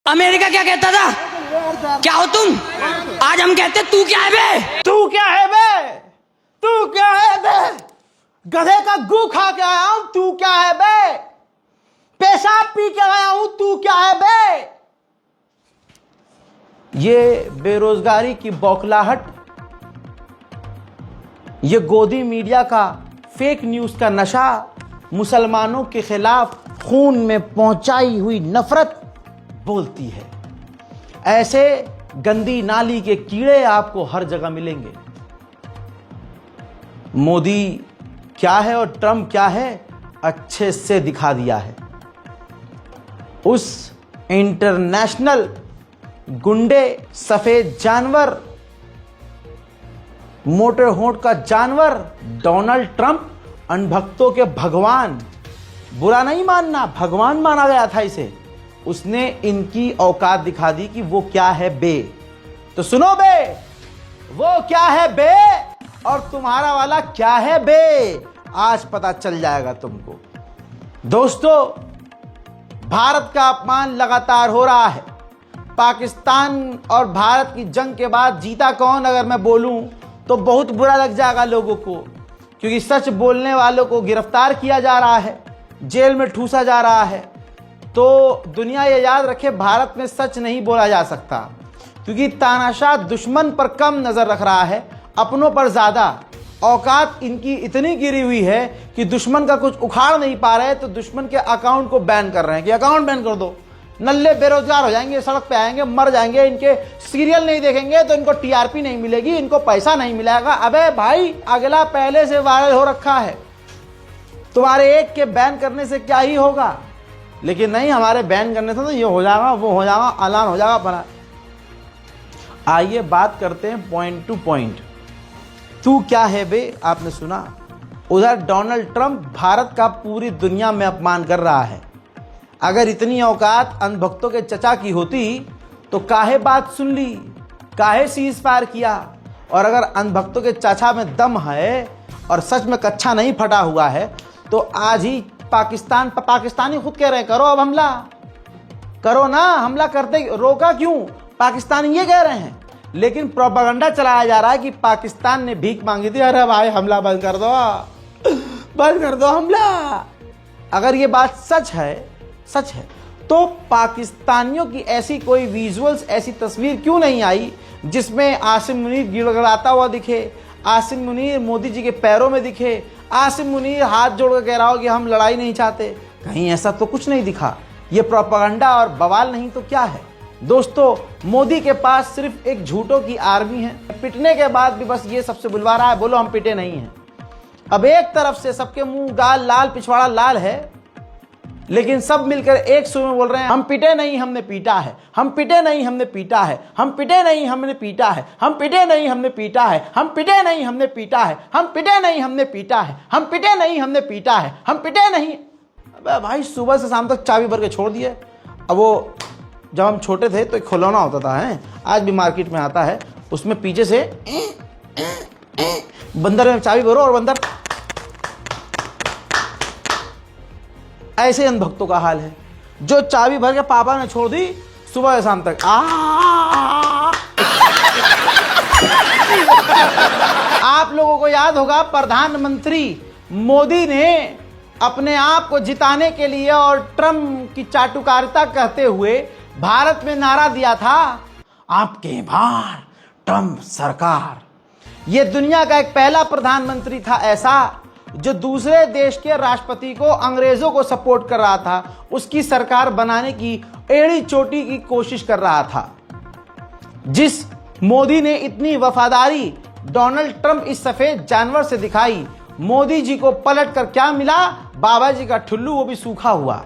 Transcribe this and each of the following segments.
America क्या कहता था? क्या हो तुम? आज हम कहते तू क्या है बे? तू क्या है बे? तू क्या है बे? गधे का गू खा के आया हूं, तू क्या है बे? पेशाब पी के आया हूं, तू क्या है बे? ये बेरोजगारी की बौखलाहट, ये गोदी मीडिया का फेक न्यूज का नशा, मुसलमानों के खिलाफ खून में पहुंचाई हुई नफरत बोलती है। ऐसे गंदी नाली के कीड़े आपको हर जगह मिलेंगे। मोदी क्या है और ट्रंप क्या है अच्छे से दिखा दिया है। उस इंटरनेशनल गुंडे, सफेद जानवर, मोटे होंठ का जानवर डोनाल्ड ट्रंप, अनभक्तों के भगवान, बुरा नहीं मानना, भगवान माना गया था इसे। उसने इनकी औकात दिखा दी कि वो क्या है बे। तो सुनो बे, वो क्या है बे और तुम्हारा वाला क्या है बे, आज पता चल जाएगा तुमको। दोस्तों, भारत का अपमान लगातार हो रहा है। पाकिस्तान और भारत की जंग के बाद जीता कौन अगर मैं बोलूं तो बहुत बुरा लग जाएगा लोगों को, क्योंकि सच बोलने वालों को गिरफ्तार किया जा रहा है, जेल में ठूसा जा रहा है। तो दुनिया ये याद रखे, भारत में सच नहीं बोला जा सकता, क्योंकि तानाशाह दुश्मन पर कम नजर रख रहा है, अपनों पर ज्यादा। औकात इनकी इतनी गिरी हुई है कि दुश्मन का कुछ उखाड़ नहीं पा रहे तो दुश्मन के अकाउंट को बैन कर रहे हैं कि अकाउंट बैन कर दो। नल्ले बेरोजगार हो जाएंगे, सड़क पे आएंगे, मर जाएंगे, इनके सीरियल नहीं देखेंगे तो इनको टीआरपी नहीं मिलेगी, इनको पैसा नहीं मिलेगा। अबे भाई, अगला पहले से वायरल हो रखा है, तुम्हारे एक के बैन करने से क्या ही होगा। लेकिन नहीं, हमारे बैन करने से तो ये हो जाएगा, वो हो जाएगा, ऐलान हो जाएगा अपना। आइए बात करते हैं पॉइंट टू पॉइंट। तू क्या है बे, आपने सुना। उधर डोनाल्ड ट्रंप भारत का पूरी दुनिया में अपमान कर रहा है। अगर इतनी औकात अनभक्तों के चचा की होती तो काहे बात सुन ली, काहे सीज फायर किया। और अगर अनभक्तों के चाचा में दम है और सच में कच्छा नहीं फटा हुआ है तो आज ही पाकिस्तानी खुद कह रहे हैं करो अब हमला, करो ना, हमला करते, रोका क्यों? पाकिस्तानी ये कह रहे हैं, लेकिन प्रोपेगेंडा चलाया जा रहा है कि पाकिस्तान ने भीख मांगी थी, अरे भाई हमला बंद कर दो, बंद कर दो हमला। अगर ये बात सच है तो पाकिस्तानियों की ऐसी कोई विजुअल्स, ऐसी तस्वीर क्यों नहीं आई जिसमें आसिम मुनीर गिड़गिड़ाता हुआ दिखे, आसिम मुनीर मोदी जी के पैरों में दिखे, आसिम मुनीर हाथ जोड़कर कह रहा हो कि हम लड़ाई नहीं चाहते। कहीं ऐसा तो कुछ नहीं दिखा। ये प्रोपेगेंडा और बवाल नहीं तो क्या है। दोस्तों, मोदी के पास सिर्फ एक झूठों की आर्मी है। पिटने के बाद भी बस ये सबसे बुलवा रहा है, बोलो हम पिटे नहीं हैं। अब एक तरफ से सबके मुंह गाल लाल, पिछवाड़ा लाल है, लेकिन सब मिलकर एक सुर में बोल रहे हैं हम पिटे नहीं, हमने पीटा है, हम पिटे नहीं, हमने पीटा है, हम पिटे नहीं, हमने पीटा है, हम पिटे नहीं, हमने पीटा है, हम पिटे नहीं, हमने पीटा है, हम पिटे नहीं, हमने पीटा है, हम पिटे नहीं, हमने पीटा है, हम पिटे नहीं। अबे भाई, सुबह से शाम तक चाबी भर के छोड़ दिए। अब वो जब हम छोटे थे तो एक खिलौना होता था, है आज भी मार्केट में आता है, उसमें पीछे से बंदर में चाबी भरो और बंदर, ऐसे अनभक्तों का हाल है जो चाबी भर के पापा ने छोड़ दी सुबह से शाम तक। आप लोगों को याद होगा, प्रधानमंत्री मोदी ने अपने आप को जिताने के लिए और ट्रंप की चाटुकारिता कहते हुए भारत में नारा दिया था, आपके बार ट्रंप सरकार। यह दुनिया का एक पहला प्रधानमंत्री था ऐसा जो दूसरे देश के राष्ट्रपति को, अंग्रेजों को सपोर्ट कर रहा था, उसकी सरकार बनाने की एड़ी चोटी की कोशिश कर रहा था। जिस मोदी ने इतनी वफादारी डोनाल्ड ट्रंप इस सफेद जानवर से दिखाई, मोदी जी को पलट कर क्या मिला? बाबा जी का ठुल्लू, वो भी सूखा हुआ।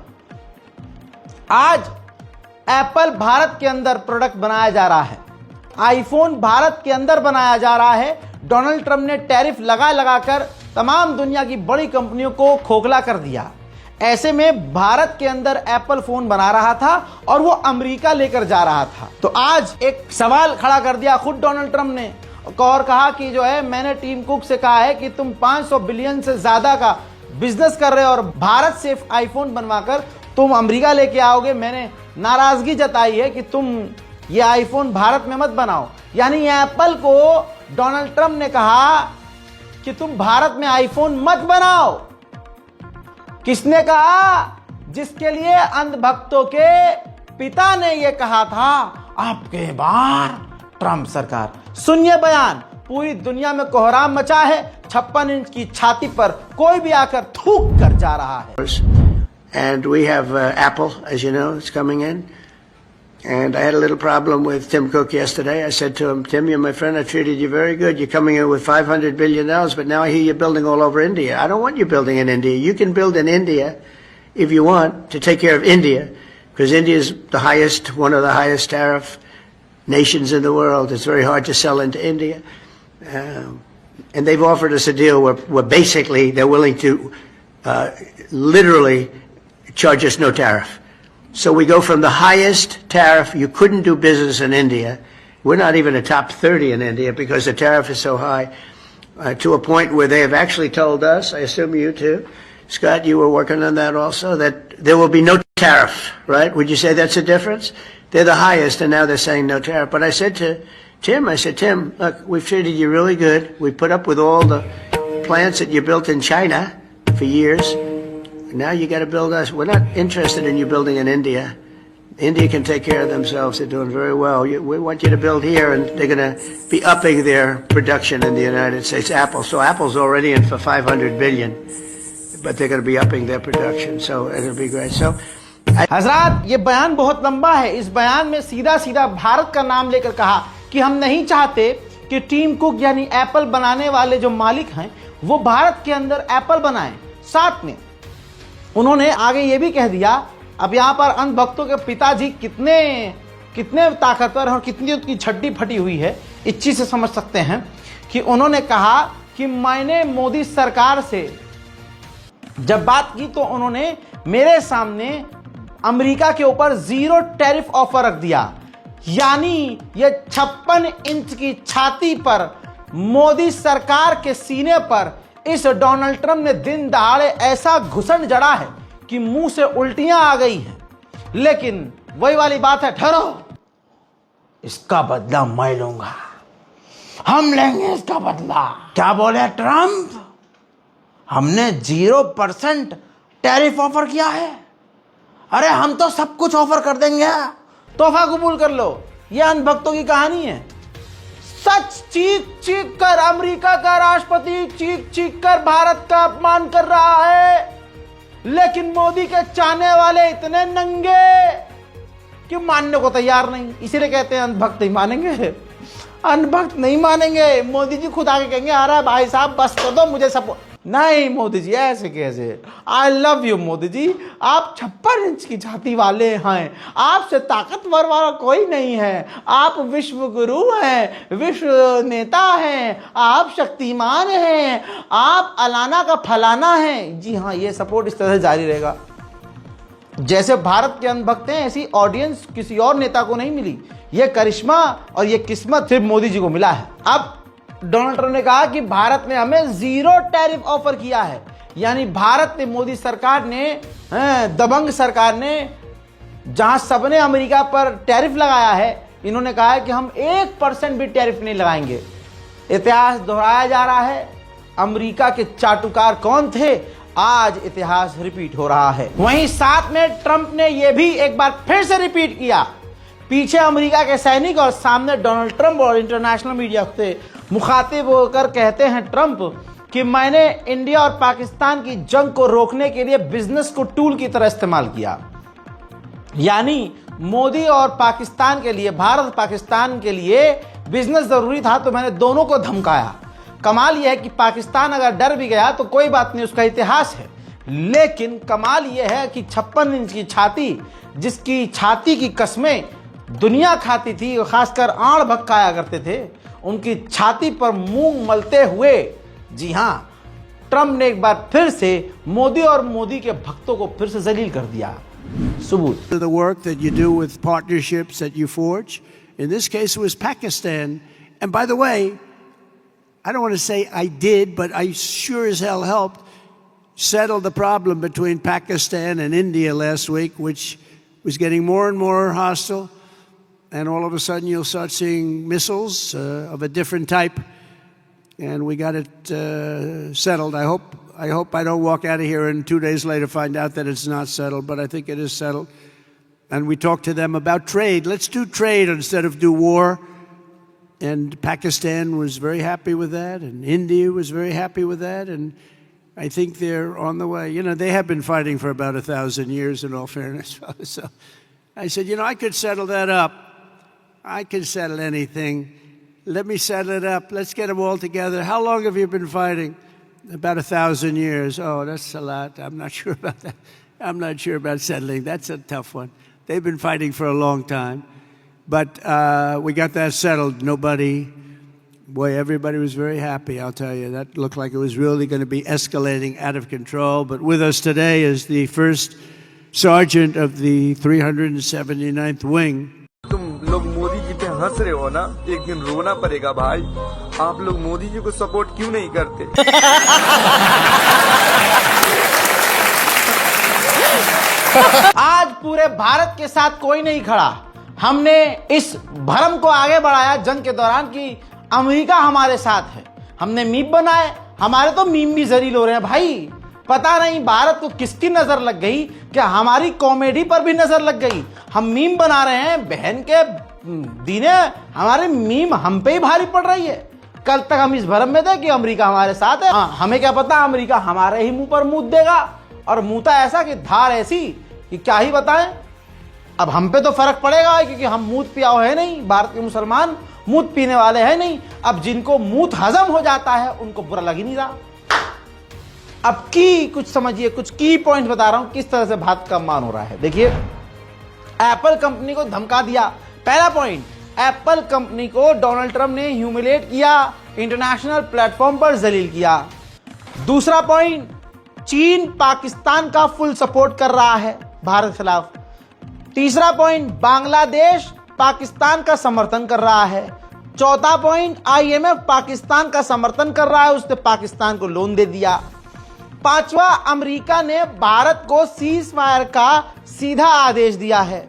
आज एप्पल भारत के अंदर प्रोडक्ट बनाया जा रहा है, आईफोन भारत के अंदर बनाया जा रहा है। डोनाल्ड ट्रंप ने टैरिफ लगा कर तमाम दुनिया की बड़ी कंपनियों को खोखला कर दिया। ऐसे में भारत के अंदर एप्पल फोन बना रहा था और वो अमेरिका लेकर जा रहा था। तो आज एक सवाल खड़ा कर दिया खुद डोनाल्ड ट्रंप ने और कहा कि जो है, मैंने टीम कुक से कहा है कि तुम 500 बिलियन से ज्यादा का बिजनेस कर रहे हो और भारत से आईफोन बनवाकर तुम अमेरिका लेके आओगे। मैंने नाराजगी जताई है कि तुम ये आईफोन भारत में मत बनाओ। यानी एप्पल को डोनाल्ड ट्रंप ने कहा कि तुम भारत में आईफोन मत बनाओ। किसने कहा? जिसके लिए अंधभक्तों के पिता ने यह कहा था, आपके बार ट्रंप सरकार। सुनिए बयान। पूरी दुनिया में कोहराम मचा है। 56 इंच की छाती पर कोई भी आकर थूक कर जा रहा है। And we have Apple, as you know, it's coming in. And I had a little problem with Tim Cook yesterday. I said to him, Tim, you're my friend. I treated you very good. You're coming in with $500 billion, but now I hear you're building all over India. I don't want you building in India. You can build in India if you want to take care of India, because India is the highest, one of the highest tariff nations in the world. It's very hard to sell into India. And they've offered us a deal where basically they're willing to literally charge us no tariff. So we go from the highest tariff, you couldn't do business in India, we're not even a top 30 in India because the tariff is so high, to a point where they have actually told us, I assume you too, Scott, you were working on that also, that there will be no tariff, right? Would you say that's a difference? They're the highest and now they're saying no tariff. But I said to Tim, Tim, look, we've treated you really good. We put up with all the plants that you built in China for years. Now you got to build us. We're not interested in you building in India. India can take care of themselves. They're doing very well. We want you to build here, and they're going to be upping their production in the United States. Apple. So Apple's already in for $500 billion, but they're going to be upping their production. So it'll be great. So. हजरात, ये बयान बहुत लंबा है। इस बयान में सीधा सीधा भारत का नाम लेकर कहा कि हम नहीं चाहते कि टीम कुक यानी एप्पल बनाने वाले जो मालिक हैं वो भारत के अंदर एप्पल बनाएं। साथ में उन्होंने आगे ये भी कह दिया, अब यहां पर अंधभक्तों के पिताजी कितने ताकतवर और कितनी उनकी छड्डी फटी हुई है, इस चीज से समझ सकते हैं कि उन्होंने कहा कि मैंने मोदी सरकार से जब बात की तो उन्होंने मेरे सामने अमेरिका के ऊपर 0 टैरिफ ऑफर रख दिया। यानी ये 56 इंच की छाती पर मोदी सरकार के सीने पर इस डोनाल्ड ट्रंप ने दिन दहाड़े ऐसा घुसन जड़ा है कि मुंह से उल्टियां आ गई हैं। लेकिन वही वाली बात है, ठहरो, इसका बदला मैं लूंगा, हम लेंगे इसका बदला। क्या बोले ट्रंप? हमने 0% टैरिफ ऑफर किया है। अरे हम तो सब कुछ ऑफर कर देंगे, तोहफा कबूल कर लो। यह अंधभक्तों की कहानी है। सच चीख चीख कर अमेरिका का राष्ट्रपति चीख चीख कर भारत का अपमान कर रहा है, लेकिन मोदी के चाहने वाले इतने नंगे कि मानने को तैयार नहीं। इसीलिए कहते हैं अंधभक्त नहीं मानेंगे, अंधभक्त नहीं मानेंगे। मोदी जी खुद आके कहेंगे, अरे भाई साहब बस कर दो मुझे सब। नहीं मोदी जी, ऐसे कैसे? I love you Modi ji, आप 56 इंच की छाती वाले हैं, आपसे ताकतवर वाला कोई नहीं है। आप विश्व गुरु हैं, विश्व नेता हैं, आप शक्तिमान हैं, आप अलाना का फलाना हैं। जी हाँ, ये सपोर्ट इस तरह से जारी रहेगा। जैसे भारत के अंधभक्त हैं, ऐसी ऑडियंस किसी और नेता को नहीं मिली। ये करिश्मा और ये किस्मत सिर्फ मोदी जी को मिला है। अब डोनाल्ड ट्रंप ने कहा कि भारत ने हमें 0 टैरिफ ऑफर किया है। यानी भारत ने, मोदी सरकार ने, दबंग सरकार ने, जहां सबने अमेरिका पर टैरिफ लगाया है, इन्होंने कहा है कि हम 1% भी टैरिफ नहीं लगाएंगे। इतिहास दोहराया जा रहा है। अमेरिका के चाटुकार कौन थे? आज इतिहास रिपीट हो रहा है। वहीं साथ में ट्रंप ने यह भी एक बार फिर से रिपीट किया, पीछे अमेरिका के सैनिक और सामने डोनाल्ड ट्रंप और इंटरनेशनल मीडिया से मुखातिब होकर कहते हैं ट्रंप कि मैंने इंडिया और पाकिस्तान की जंग को रोकने के लिए बिजनेस को टूल की तरह इस्तेमाल किया। यानी मोदी और पाकिस्तान के लिए, भारत पाकिस्तान के लिए बिजनेस जरूरी था, तो मैंने दोनों को धमकाया। कमाल यह है कि पाकिस्तान अगर डर भी गया तो कोई बात नहीं, उसका इतिहास है। लेकिन कमाल यह है कि 56 इंच की छाती, जिसकी छाती की कस्में दुनिया खाती थी, खासकर आड़ भक्त खाया करते थे, उनकी छाती पर मूंग मलते हुए, जी हां, ट्रंप ने एक बार फिर से मोदी और मोदी के भक्तों को फिर से जलील कर दिया। सबूत। The work that you do with partnerships that you forge. In this case, it was Pakistan. And by the way, I don't want to say I did, but I sure as hell helped settle the problem between Pakistan and India last week, which was getting more and more hostile. And all of a sudden, you'll start seeing missiles of a different type. And we got it settled. I hope I don't walk out of here and 2 days later find out that it's not settled, but I think it is settled. And we talked to them about trade. Let's do trade instead of do war. And Pakistan was very happy with that, and India was very happy with that, and I think they're on the way. You know, they have been fighting for about 1,000 years, in all fairness. So I said, you know, I could settle that up. I can settle anything. Let me settle it up. Let's get them all together. How long have you been fighting? About 1,000 years. Oh, that's a lot. I'm not sure about that. I'm not sure about settling. That's a tough one. They've been fighting for a long time. But we got that settled. Everybody was very happy, I'll tell you. That looked like it was really going to be escalating out of control. But with us today is the first sergeant of the 379th Wing. तुम लोग मोदी जी पे हंस रहे हो ना, एक दिन रोना पड़ेगा भाई। आप लोग मोदी जी को सपोर्ट क्यों नहीं करते? आज पूरे भारत के साथ कोई नहीं खड़ा। हमने इस भ्रम को आगे बढ़ाया जंग के दौरान कि अमेरिका हमारे साथ है। हमने मीम बनाए, हमारे तो मीम भी जलील हो रहे हैं भाई। पता नहीं भारत को किसकी नजर लग गई, क्या हमारी कॉमेडी पर भी नजर लग गई। हम मीम बना रहे हैं, बहन के दीने हमारे मीम हम पे ही भारी पड़ रही है। कल तक हम इस भ्रम में थे कि अमेरिका हमारे साथ है। हमें क्या पता अमेरिका हमारे ही मुंह पर मूत देगा, और मुंहता ऐसा कि धार ऐसी कि क्या ही बताएं। अब हम पे तो फर्क पड़ेगा क्योंकि हम मूत पियाओ है नहीं, भारत के मुसलमान मूत पीने वाले हैं नहीं। अब जिनको मूत हजम हो जाता है उनको बुरा लग ही नहीं रहा। अब की कुछ समझिए, कुछ की पॉइंट बता रहा हूं किस तरह से भारत का मान हो रहा है। देखिए, एप्पल कंपनी को धमका दिया। पहला पॉइंट, एप्पल कंपनी को डोनाल्ड ट्रंप ने ह्यूमिलेट किया, इंटरनेशनल प्लेटफॉर्म पर जलील किया। दूसरा पॉइंट, चीन पाकिस्तान का फुल सपोर्ट कर रहा है भारत के खिलाफ। तीसरा पॉइंट, बांग्लादेश पाकिस्तान का समर्थन कर रहा है। चौथा पॉइंट, आईएमएफ पाकिस्तान का समर्थन कर रहा है, उसने पाकिस्तान को लोन दे दिया। पांचवा, अमेरिका ने भारत को सीज फायर का सीधा आदेश दिया है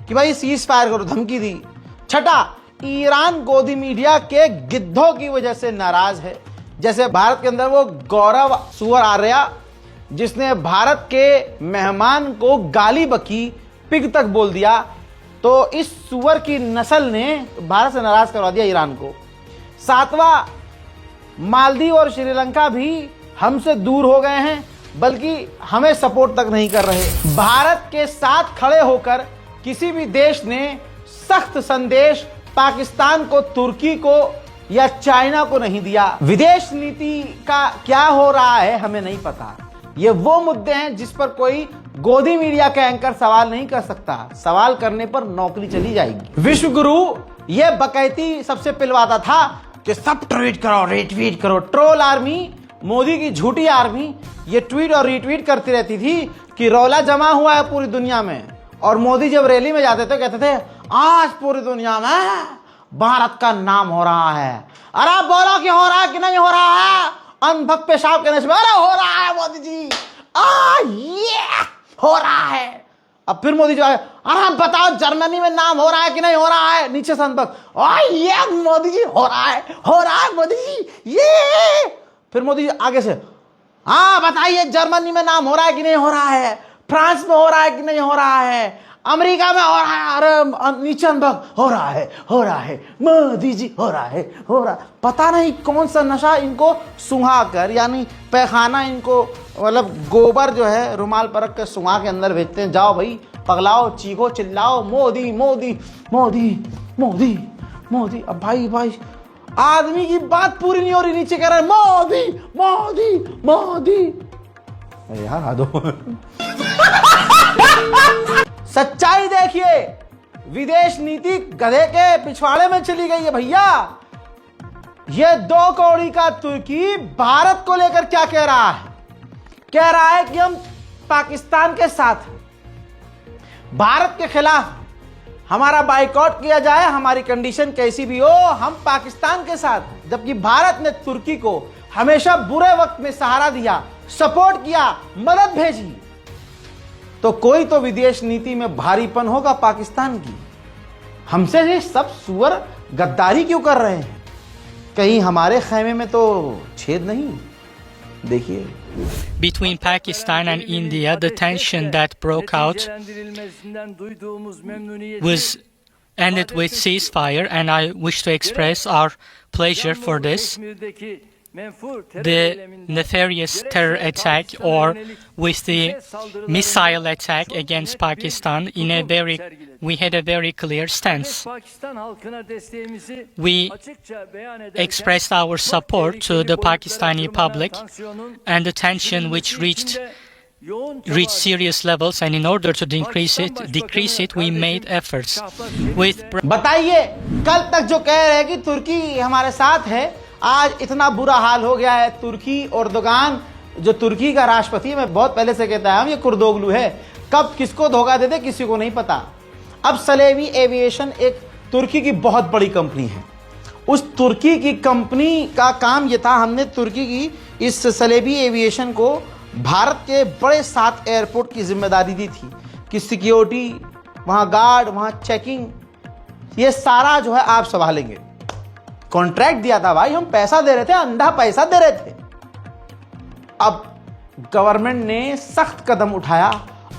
कि भाई सीज फायर करो, धमकी दी। छठा, ईरान गोदी मीडिया के गिद्धों की वजह से नाराज है। जैसे भारत के अंदर वो गौरव सुअर आर्या जिसने भारत के मेहमान को गाली बकी, पिग तक बोल दिया, तो इस सुअर की नस्ल ने भारत से नाराज करवा दिया ईरान को। सातवां, मालदीव और श्रीलंका भी हमसे दूर हो गए हैं, बल्कि हमें सपोर्ट तक नहीं कर रहे। भारत के साथ खड़े होकर किसी भी देश ने सख्त संदेश पाकिस्तान को, तुर्की को या चाइना को नहीं दिया। विदेश नीति का क्या हो रहा है हमें नहीं पता। ये वो मुद्दे हैं जिस पर कोई गोदी मीडिया का एंकर सवाल नहीं कर सकता। सवाल करने पर नौकरी चली जाएगी। विश्व गुरु ये बकैती सबसे पिलवाता था कि सब ट्वीट करो, रीट्वीट करो। ट्रोल आर्मी, मोदी की झूठी आर्मी ये ट्वीट और रीट्वीट करती रहती थी कि रौला जमा हुआ है पूरी दुनिया में। और मोदी जब रैली में जाते थे कहते थे आज पूरी दुनिया में भारत का नाम हो रहा है। अरे आप बोलो कि हो रहा है कि नहीं हो रहा है। अनभक पेशाब करने से अरे हो रहा है मोदी जी, ये हो रहा है। अब फिर मोदी जी आए, अरे बताओ जर्मनी में नाम हो रहा है कि नहीं हो रहा है। नीचे से अनभक, ये मोदी जी हो रहा है मोदी जी ये। फिर मोदी जी आगे से, हाँ बताइए जर्मनी में नाम हो रहा है कि नहीं हो रहा है, फ्रांस में हो रहा है कि नहीं हो रहा है, अमेरिका में हो रहा है। अरे नीचे अनभक, हो रहा है मोदी जी, हो रहा है। पता नहीं कौन सा नशा इनको सुंघा कर, यानी पैखाना इनको, मतलब गोबर जो है रुमाल पर रख कर सुंघा के अंदर भेजते हैं। जाओ भाई पगलाओ, चीखो, चिल्लाओ, मोदी मोदी मोदी मोदी मोदी। अब भाई आदमी की बात पूरी नहीं हो रही, नीचे कह रहा है मोदी मोदी मोदी। यार आदो सच्चाई देखिए, विदेश नीति गधे के पिछवाड़े में चली गई है भैया। ये 2 कौड़ी का तुर्की भारत को लेकर क्या कह रहा है? कह रहा है कि हम पाकिस्तान के साथ, भारत के खिलाफ हमारा बाइकआउट किया जाए, हमारी कंडीशन कैसी भी हो, हम पाकिस्तान के साथ। जबकि भारत ने तुर्की को हमेशा बुरे वक्त में सहारा दिया, सपोर्ट किया, मदद भेजी। तो कोई तो विदेश नीति में भारीपन होगा पाकिस्तान की। हमसे ये सब सुअर गद्दारी क्यों कर रहे हैं? कहीं हमारे खैमे में तो छेद नहीं? देखिए, Between Pakistan and India, the tension that broke out was ended with ceasefire, and I wish to express our pleasure for this. The nefarious terror attack, or with the missile attack against Pakistan, we had a very clear stance. We expressed our support to the Pakistani public, and the tension which reached serious levels, and in order to decrease it, we made efforts with. बताइए, कल तक जो कह रहे हैं कि तुर्की हमारे साथ है, आज इतना बुरा हाल हो गया है। तुर्की एर्दोगान, जो तुर्की का राष्ट्रपति है, मैं बहुत पहले से कहता हूं, ये कुर्दोगलू है, कब किसको धोखा दे दे किसी को नहीं पता। अब सलेबी एविएशन एक तुर्की की बहुत बड़ी कंपनी है। उस तुर्की की कंपनी का काम यह था, हमने तुर्की की इस सलेबी एविएशन को भारत के बड़े 7 एयरपोर्ट की जिम्मेदारी दी थी कि सिक्योरिटी, वहां गार्ड, वहां चेकिंग, ये सारा जो है आप संभालेंगे। कॉन्ट्रैक्ट दिया था भाई, हम पैसा दे रहे थे, अंधा पैसा दे रहे थे। अब गवर्नमेंट ने सख्त कदम उठाया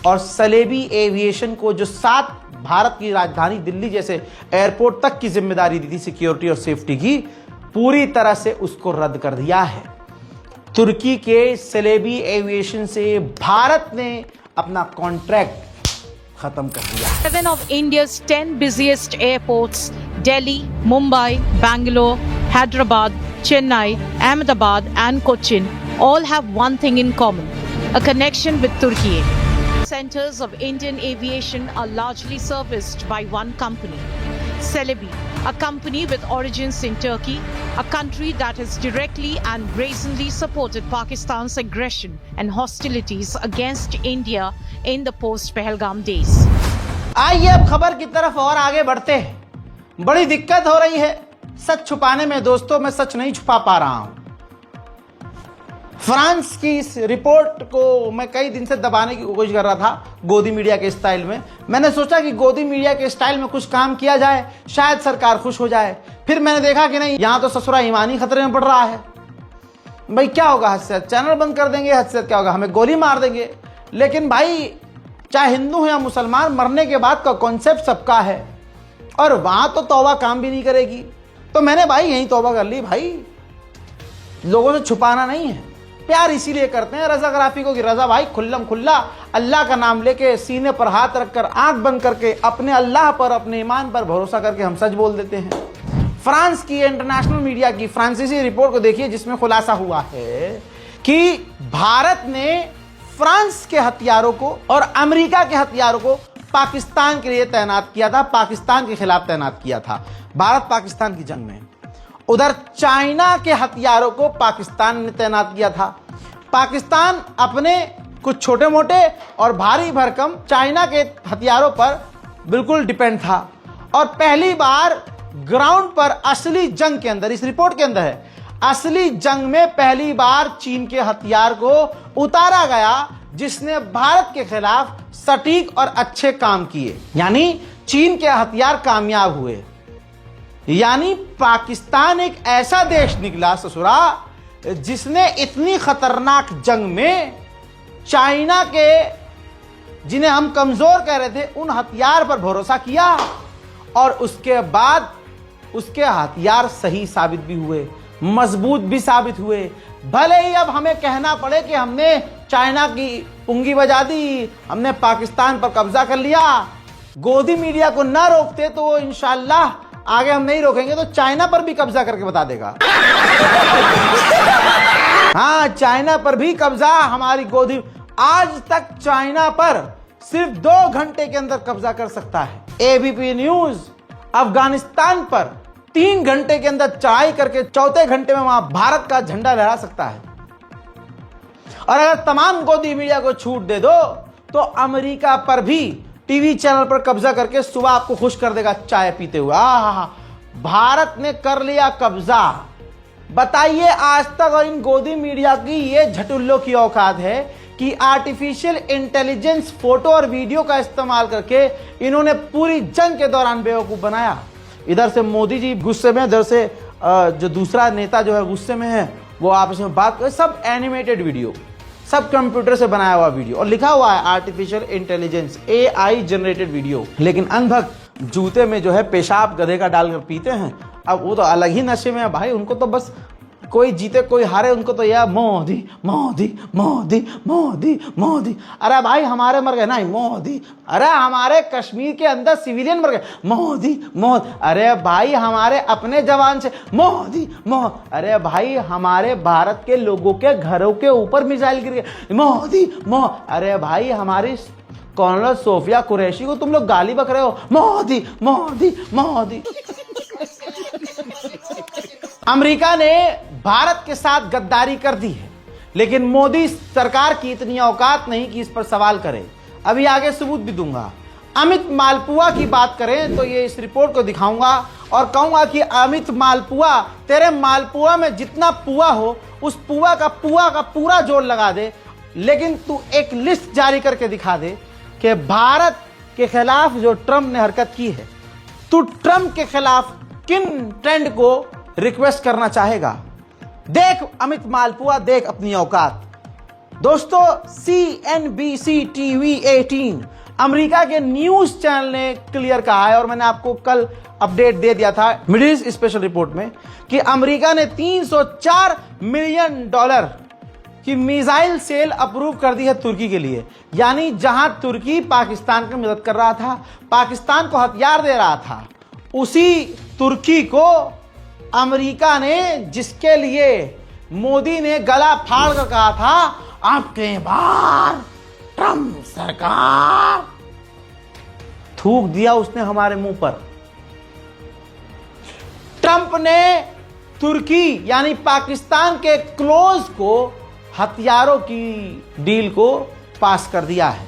और सलेबी एविएशन को, जो 7 भारत की राजधानी दिल्ली जैसे एयरपोर्ट तक की जिम्मेदारी दी थी सिक्योरिटी और सेफ्टी की, पूरी तरह से उसको रद्द कर दिया है। तुर्की के सलेबी एविएशन से भारत ने अपना कॉन्ट्रैक्ट खत्म कर दिया। 7 of India's 10 busiest airports, Delhi, Mumbai, Bangalore, Hyderabad, Chennai, Ahmedabad and Cochin, all have one thing in common: a connection with Turkey. Centers of Indian aviation are largely serviced by one company, Celebi, a company with origins in Turkey, a country that has directly and brazenly supported Pakistan's aggression and hostilities against India in the post-Pahalgam days. आइए अब खबर की तरफ और आगे बढ़ते हैं। बड़ी दिक्कत हो रही है सच छुपाने में दोस्तों, मैं सच नहीं छुपा पा रहा हूं। फ्रांस की इस रिपोर्ट को मैं कई दिन से दबाने की कोशिश कर रहा था, गोदी मीडिया के स्टाइल में। मैंने सोचा कि गोदी मीडिया के स्टाइल में कुछ काम किया जाए, शायद सरकार खुश हो जाए। फिर मैंने देखा कि नहीं, यहां तो ससुरा ईमान ही खतरे में पड़ रहा है। भाई क्या होगा, हद से हद चैनल बंद कर देंगे, हद से हद क्या होगा, हमें गोली मार देंगे। लेकिन भाई चाहे हिंदू हो या मुसलमान, मरने के बाद का कॉन्सेप्ट सबका है, और वहां तो तौबा काम भी नहीं करेगी। तो मैंने भाई यही तौबा कर ली। भाई लोगों से छुपाना नहीं है, प्यार इसीलिए करते हैं रजाग्राफी को कि रजा भाई खुल्लम खुल्ला अल्लाह का नाम लेके सीने पर हाथ रखकर आंख बंद करके अपने अल्लाह पर, अपने ईमान पर भरोसा करके हम सच बोल देते हैं। फ्रांस की इंटरनेशनल मीडिया की फ्रांसीसी रिपोर्ट को देखिए, जिसमें खुलासा हुआ है कि भारत ने फ्रांस के हथियारों को और अमेरिका के हथियारों को पाकिस्तान के लिए तैनात किया था, पाकिस्तान के खिलाफ तैनात किया था भारत पाकिस्तान की जंग में। उधर चाइना के हथियारों को पाकिस्तान ने तैनात किया था। पाकिस्तान अपने कुछ छोटे मोटे और भारी भरकम चाइना के हथियारों पर बिल्कुल डिपेंड था, और पहली बार ग्राउंड पर असली जंग के अंदर, इस रिपोर्ट के अंदर है, असली जंग में पहली बार चीन के हथियार को उतारा गया, जिसने भारत के खिलाफ सटीक और अच्छे काम किए। यानी चीन के हथियार कामयाब हुए। यानी पाकिस्तान एक ऐसा देश निकला ससुरा जिसने इतनी खतरनाक जंग में चाइना के, जिन्हें हम कमजोर कह रहे थे, उन हथियार पर भरोसा किया, और उसके बाद उसके हथियार सही साबित भी हुए, मजबूत भी साबित हुए। भले ही अब हमें कहना पड़े कि हमने चाइना की पुंगी बजा दी, हमने पाकिस्तान पर कब्जा कर लिया। गोदी मीडिया को ना रोकते तो वो इंशाअल्लाह, आगे हम नहीं रोकेंगे तो चाइना पर भी कब्जा करके बता देगा। हाँ, चाइना पर भी कब्जा हमारी गोदी। आज तक चाइना पर सिर्फ 2 घंटे के अंदर कब्जा कर सकता है। एबीपी न्यूज अफगानिस्तान पर 3 घंटे के अंदर चढ़ाई करके 4थे घंटे में वहां भारत का झंडा लहरा सकता है। और अगर तमाम गोदी मीडिया को छूट दे दो तो अमेरिका पर भी टीवी चैनल पर कब्जा करके सुबह आपको खुश कर देगा चाय पीते हुए। भारत ने कर लिया कब्जा। बताइए आज तक और इन गोदी मीडिया की ये झटुल्लों की औकात है कि आर्टिफिशियल इंटेलिजेंस फोटो और वीडियो का इस्तेमाल करके इन्होंने पूरी जंग के दौरान बेवकूफ बनाया। इधर से मोदी जी गुस्से में, इधर से जो दूसरा नेता जो है गुस्से में है, वो आपस में बात कर, सब एनिमेटेड वीडियो, सब कंप्यूटर से बनाया हुआ वीडियो और लिखा हुआ है artificial intelligence, AI generated video. लेकिन अंधभक्त जूते में जो है पेशाब गधे का डालकर पीते हैं। अब वो तो अलग ही नशे में है भाई, उनको तो बस कोई जीते कोई हारे, उनको तो यह मोदी मोदी मोदी मोदी मोदी। अरे भाई हमारे मर गए, नहीं मोदी। अरे हमारे कश्मीर के अंदर सिविलियन मर गए, मोदी मोदी। अरे भाई हमारे अपने जवान से मोदी मोदी। अरे भाई हमारे भारत के लोगों के घरों के ऊपर मिसाइल गिर गए, मोदी मोदी। अरे भाई हमारी कर्नल सोफिया कुरैशी को तुम लोग गाली बक रहे हो, मोदी मोदी मोदी। अमेरिका ने भारत के साथ गद्दारी कर दी है, लेकिन मोदी सरकार की इतनी औकात नहीं कि इस पर सवाल करे। अभी आगे सबूत भी दूंगा। अमित मालपुआ की बात करें तो ये इस रिपोर्ट को दिखाऊंगा और कहूंगा कि अमित मालपुआ, तेरे मालपुआ में जितना पुआ हो उस पुआ का पूरा जोड़ लगा दे, लेकिन तू एक लिस्ट जारी करके दिखा दे कि भारत के खिलाफ जो ट्रंप ने हरकत की है, तू ट्रंप के खिलाफ किन ट्रेंड को रिक्वेस्ट करना चाहेगा। देख अमित मालपुआ, देख अपनी औकात। दोस्तों CNBC TV 18 अमेरिका के न्यूज चैनल ने क्लियर कहा है, और मैंने आपको कल अपडेट दे दिया था मिडिल ईस्ट स्पेशल रिपोर्ट में, कि अमेरिका ने $304 मिलियन की मिसाइल सेल अप्रूव कर दी है तुर्की के लिए। यानी जहां तुर्की पाकिस्तान की मदद कर रहा था, पाकिस्तान को हथियार दे रहा था, उसी तुर्की को अमेरिका ने, जिसके लिए मोदी ने गला फाड़ कर कहा था आपके बार ट्रंप सरकार, थूक दिया उसने हमारे मुंह पर। ट्रंप ने तुर्की यानी पाकिस्तान के क्लोज को हथियारों की डील को पास कर दिया है।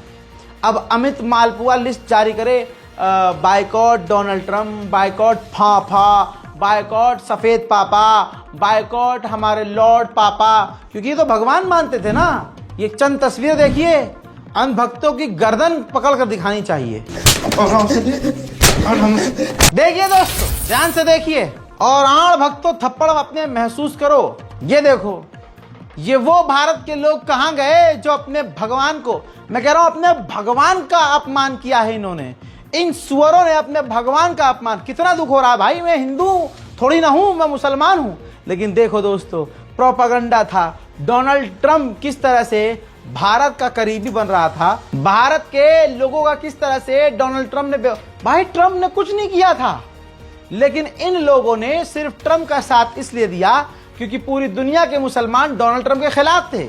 अब अमित मालपुआ लिस्ट जारी करे, बायकॉट डोनाल्ड ट्रंप, बायकॉट फाफा, बायकॉट सफेद पापा, बायकॉट हमारे लॉर्ड पापा, क्योंकि ये तो भगवान मानते थे ना। ये चंद तस्वीरें देखिए, अंधभक्तों की गर्दन पकड़कर दिखानी चाहिए। देखिए दोस्तों, ध्यान से देखिए, और आण भक्तों थप्पड़ अपने महसूस करो। ये देखो, ये वो भारत के लोग कहां गए जो अपने भगवान को, मैं कह रहा हूं अपने भगवान का अपमान किया है इन्होंने। इन सुअरों ने अपने भगवान का अपमान। कितना दुख हो रहा है भाई, मैं हिंदू थोड़ी ना हूं, मैं मुसलमान हूं, लेकिन देखो दोस्तों, प्रोपेगेंडा था। डोनाल्ड ट्रंप किस तरह से भारत का करीबी बन रहा था, भारत के लोगों का किस तरह से डोनाल्ड ट्रंप ने, भाई ट्रंप ने कुछ नहीं किया था, लेकिन इन लोगों ने सिर्फ ट्रंप का साथ इसलिए दिया क्योंकि पूरी दुनिया के मुसलमान डोनाल्ड ट्रंप के खिलाफ थे।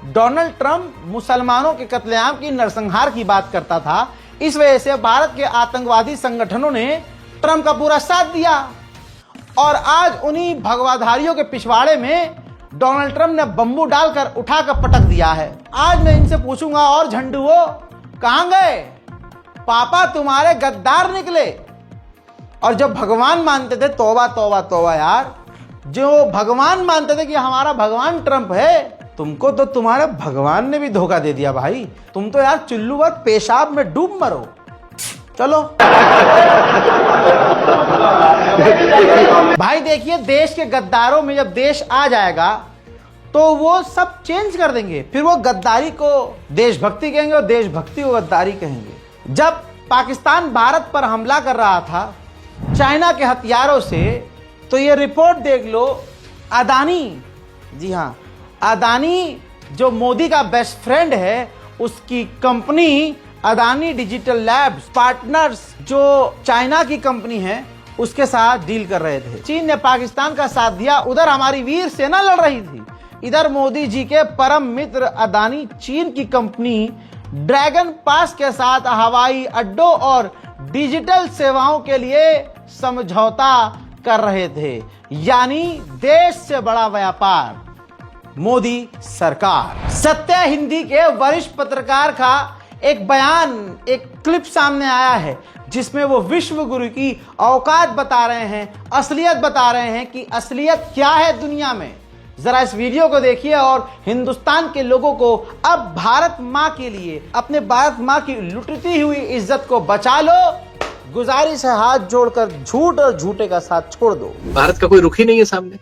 डोनाल्ड ट्रंप मुसलमानों के कत्लेआम की, नरसंहार की बात करता था। इस वजह से भारत के आतंकवादी संगठनों ने ट्रंप का पूरा साथ दिया, और आज उन्हीं भगवाधारियों के पिछवाड़े में डोनाल्ड ट्रंप ने बम्बू डालकर उठाकर पटक दिया है। आज मैं इनसे पूछूंगा, और झंडुओं कहां गए? पापा तुम्हारे गद्दार निकले। और जब भगवान मानते थे, तौबा तौबा तौबा यार, जो भगवान मानते थे कि हमारा भगवान ट्रंप है, तुमको तो तुम्हारे भगवान ने भी धोखा दे दिया भाई। तुम तो यार चुल्लू वक्त पेशाब में डूब मरो। चलो भाई देखिए, देश के गद्दारों में जब देश आ जाएगा तो वो सब चेंज कर देंगे। फिर वो गद्दारी को देशभक्ति कहेंगे और देशभक्ति को गद्दारी कहेंगे। जब पाकिस्तान भारत पर हमला कर रहा था चाइना के हथियारों से, तो ये रिपोर्ट देख लो, अदानी, जी हाँ, अदानी जो मोदी का बेस्ट फ्रेंड है, उसकी company Adani digital labs partners, जो चाइना की कंपनी है, उसके साथ डील कर रहे थे। चीन ने पाकिस्तान का साथ दिया, उधर हमारी वीर सेना लड़ रही थी, इधर मोदी जी के परम मित्र अदानी चीन की कंपनी ड्रैगन पास के साथ हवाई अड्डों और डिजिटल सेवाओं के लिए समझौता कर रहे थे। यानी देश से बड़ा व्यापार मोदी सरकार। सत्य हिंदी के वरिष्ठ पत्रकार का एक बयान, एक क्लिप सामने आया है, जिसमें वो विश्व गुरु की औकात बता रहे हैं, असलियत बता रहे हैं कि असलियत क्या है दुनिया में। जरा इस वीडियो को देखिए और हिंदुस्तान के लोगों को अब भारत माँ के लिए, अपने भारत माँ की लुटती हुई इज्जत को बचा लो। गुजारिश है हाथ जोड़कर झूठ और झूठे का साथ छोड़ दो। भारत का कोई रुख ही नहीं है सामने।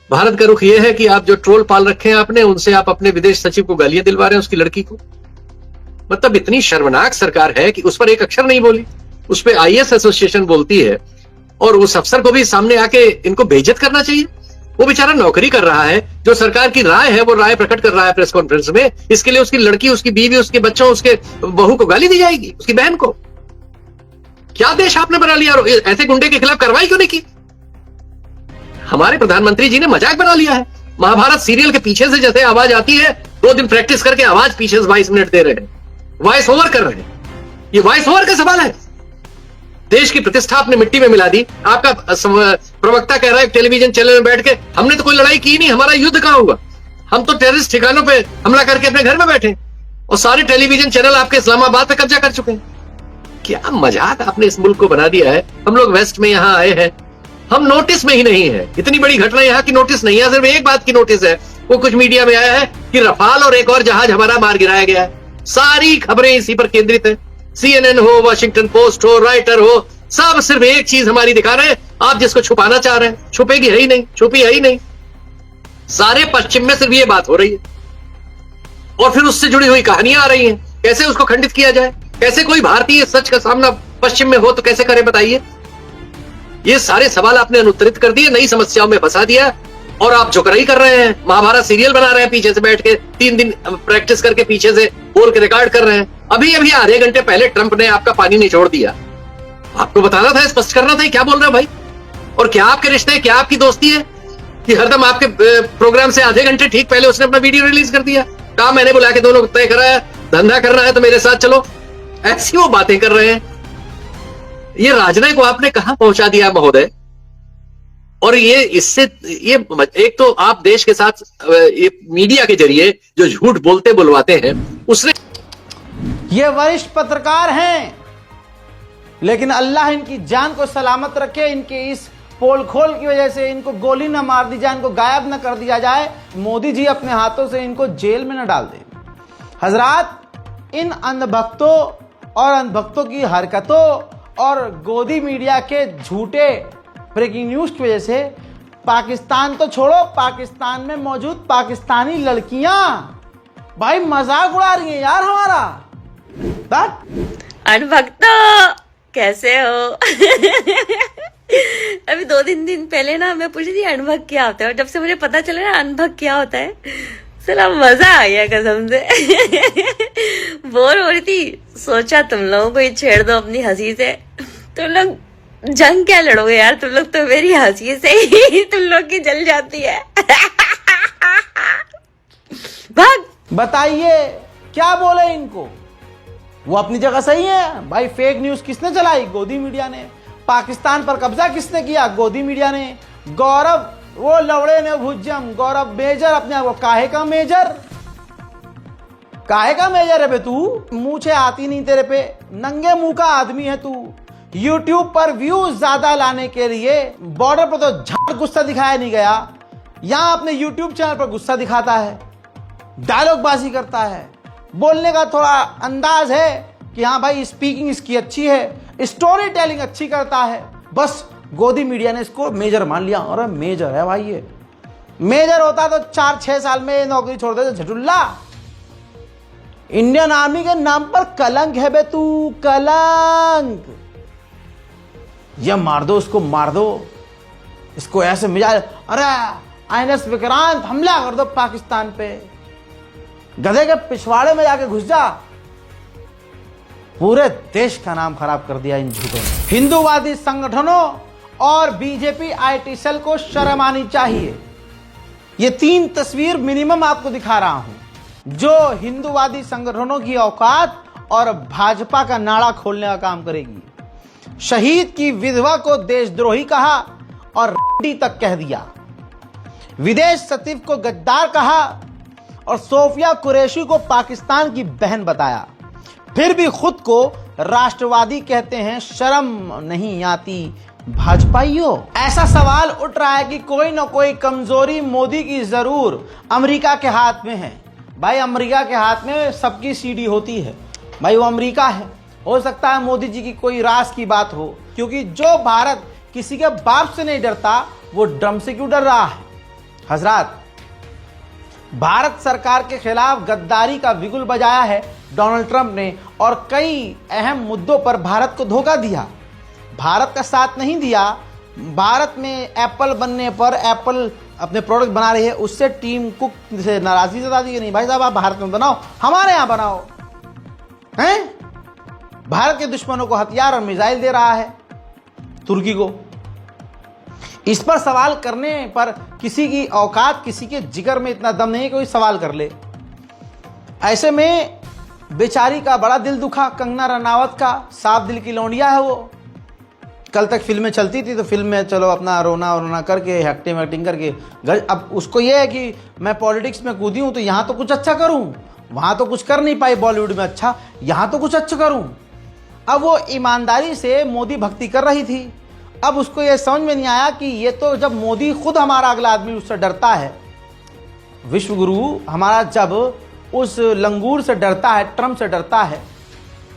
भारत का रुख यह है कि आप जो ट्रोल पाल रखे हैं आपने, उनसे आप अपने विदेश सचिव को गालियां दिलवा रहे हैं, उसकी लड़की को। मतलब इतनी शर्मनाक सरकार है कि उस पर एक अक्षर नहीं बोली। उस पर आईएएस एसोसिएशन बोलती है और उस अफसर को भी सामने आके इनको बेइज्जत करना चाहिए। वो बेचारा नौकरी कर रहा है, जो सरकार की राय है वो राय प्रकट कर रहा है प्रेस कॉन्फ्रेंस में। इसके लिए उसकी लड़की, उसकी बीवी, उसके बच्चों, उसके बहू को गाली दी जाएगी, उसकी बहन को। क्या देश आपने बना लिया? और ऐसे गुंडे के खिलाफ कार्रवाई क्यों नहीं की? हमारे प्रधानमंत्री जी ने मजाक बना लिया है। महाभारत सीरियल के पीछे से जैसे आवाज आती है, 2 दिन प्रैक्टिस करके आवाज पीछे से 22 मिनट दे रहे हैं, वॉइस ओवर कर रहे हैं। ये वॉइस ओवर का सवाल है। देश की प्रतिष्ठा आपने मिट्टी में मिला दी। आपका प्रवक्ता कह रहा है टेलीविजन चैनल में बैठ के, हमने तो कोई लड़ाई की नहीं, हमारा युद्ध कहां हुआ? हम तो टेररिस्ट ठिकानों पे हमला करके अपने घर में बैठे, और सारे टेलीविजन चैनल आपके इस्लामाबाद पे कब्जा कर चुके हैं। क्या मजाक आपने इस मुल्क को बना दिया है। हम लोग वेस्ट में यहां आए हैं, हम नोटिस में ही नहीं है। इतनी बड़ी घटना यहाँ की नोटिस नहीं है। सिर्फ एक बात की नोटिस है, वो कुछ मीडिया में आया है कि रफाल और एक और जहाज हमारा मार गिराया गया है। सारी खबरें इसी पर केंद्रित है। CNN हो, वॉशिंगटन पोस्ट हो, राइटर हो, सब सिर्फ एक चीज हमारी दिखा रहे हैं। आप जिसको छुपाना चाह रहे हैं, छुपेगी है ही नहीं, छुपी है ही नहीं। सारे पश्चिम में सिर्फ ये बात हो रही है, और फिर उससे जुड़ी हुई कहानियां आ रही हैं। कैसे उसको खंडित किया जाए? कैसे कोई भारतीय सच का सामना पश्चिम में हो तो कैसे करे, बताइए। ये सारे सवाल आपने अनुत्तरित कर दिए, नई समस्याओं में फंसा दिया, और आप झुकराई कर रहे हैं। महाभारत सीरियल बना रहे हैं पीछे से बैठ के, 3 दिन प्रैक्टिस करके पीछे से बोल के रिकॉर्ड कर रहे हैं। अभी आधे घंटे पहले ट्रंप ने आपका पानी निचोड़ दिया। आपको बताना था, स्पष्ट करना था क्या बोल रहे हो भाई। और क्या आपके रिश्ते हैं, क्या आपकी दोस्ती है कि हरदम आपके प्रोग्राम से आधे घंटे ठीक पहले उसने अपना वीडियो रिलीज कर दिया। कहा मैंने बुला के दोनों तय कराया, धंधा करना है तो मेरे साथ चलो। ऐसी वो बातें कर रहे हैं। ये राजनय को आपने कहां पहुंचा दिया महोदय। और ये इससे ये एक तो आप देश के साथ ये मीडिया के जरिए जो झूठ बोलते बुलवाते हैं, उसने ये वरिष्ठ पत्रकार हैं, लेकिन अल्लाह इनकी जान को सलामत रखे। इनके इस पोल खोल की वजह से इनको गोली न मार दी जाए, इनको गायब न कर दिया जाए, मोदी जी अपने हाथों से इनको जेल में न डाल दे। हजरात, इन अंधभक्तों और अंधभक्तों की हरकतों और गोदी मीडिया के झूठे ब्रेकिंग न्यूज की वजह से पाकिस्तान तो छोड़ो, पाकिस्तान में मौजूद पाकिस्तानी लड़कियां भाई मजाक उड़ा रही हैं यार हमारा। अनुभक्तो कैसे हो? अभी 2-3 दिन पहले ना मैं पूछी थी अनुभव क्या होता है, और जब से मुझे पता चला ना अनुभव क्या होता है, चला मजा आ गया कसम से। बोर हो रही थी, सोचा तुम लोगों को ही छेड़ दो अपनी हंसी से। तुम लोग जंग क्या लड़ोगे यार, तुम लोग तो मेरी हंसी से ही तुम लोग की जल जाती है। भाग। बताइए क्या बोले इनको। वो अपनी जगह सही है भाई। फेक न्यूज किसने चलाई? गोदी मीडिया ने। पाकिस्तान पर कब्जा किसने किया? गोदी मीडिया ने। गौरव वो लवड़े ने भुज्जम, गौरव मेजर अपने आप को काहे का मेजर, काहे का मेजर है बे तू? मूछे आती नहीं तेरे पे, नंगे मुंह का आदमी है तू। YouTube पर व्यूज ज्यादा लाने के लिए बॉर्डर पर तो झाड़ गुस्सा दिखाया नहीं गया, यहां अपने YouTube चैनल पर गुस्सा दिखाता है, डायलॉगबाजी करता है, बोलने का थोड़ा अंदाज है कि हाँ भाई स्पीकिंग इसकी अच्छी है, स्टोरी टेलिंग अच्छी करता है। बस गोदी मीडिया ने इसको मेजर मान लिया। और मेजर है भाई, ये मेजर होता तो 4-6 साल में नौकरी छोड़ देते झटुल्ला। इंडियन आर्मी के नाम पर कलंक है बे तू, कलंक। ये मार दो, उसको मार दो, इसको ऐसे मिजाज, अरे INS विक्रांत हमला कर दो पाकिस्तान पे, गधे के पिछवाड़े में जाके घुस जा। पूरे देश का नाम खराब कर दिया इन झूठों ने। हिंदूवादी संगठनों और बीजेपी IT सेल को शर्म आनी चाहिए। ये 3 तस्वीर मिनिमम आपको दिखा रहा हूं जो हिंदूवादी संगठनों की औकात और भाजपा का नाड़ा खोलने का काम करेगी। शहीद की विधवा को देशद्रोही कहा और रड्डी तक कह दिया, विदेश सचिव को गद्दार कहा और सोफिया कुरैशी को पाकिस्तान की बहन बताया। फिर भी खुद को राष्ट्रवादी कहते हैं, शर्म नहीं आती भाजपाइयों, ऐसा सवाल उठ रहा है कि कोई ना कोई कमजोरी मोदी की जरूर अमेरिका के हाथ में है। भाई अमेरिका के हाथ में सबकी सीढ़ी होती है, भाई वो अमेरिका है। हो सकता है मोदी जी की कोई राज की बात हो, क्योंकि जो भारत किसी के बाप से नहीं डरता वो ट्रंप से क्यों डर रहा है। हजरात, भारत सरकार के खिलाफ गद्दारी का बिगुल बजाया है डोनाल्ड ट्रंप ने और कई अहम मुद्दों पर भारत को धोखा दिया, भारत का साथ नहीं दिया। भारत में एप्पल बनने पर, एप्पल अपने प्रोडक्ट बना रही है, उससे टीम कुक से नाराजगी जता दी कि नहीं भाई साहब आप भारत में बनाओ, हमारे यहां बनाओ। हैं? भारत के दुश्मनों को हथियार और मिसाइल दे रहा है तुर्की को। इस पर सवाल करने पर किसी की औकात, किसी के जिगर में इतना दम नहीं है कोई सवाल कर ले। ऐसे में बेचारी का बड़ा दिल दुखा। कंगना रनावत का साफ दिल की लौंडिया है वो। कल तक फिल्में चलती थी तो फिल्म में चलो अपना रोना करके एक्टिंग करके अब उसको ये है कि मैं पॉलिटिक्स में कूदी हूं तो यहां तो कुछ अच्छा करूं, वहां तो कुछ कर नहीं पाई बॉलीवुड में अच्छा, यहां तो कुछ अच्छा करूं। अब वो ईमानदारी से मोदी भक्ति कर रही थी। अब उसको ये समझ में नहीं आया कि ये तो जब मोदी खुद हमारा अगला आदमी उससे डरता है, विश्व गुरु हमारा जब उस लंगूर से डरता है, ट्रंप से डरता है,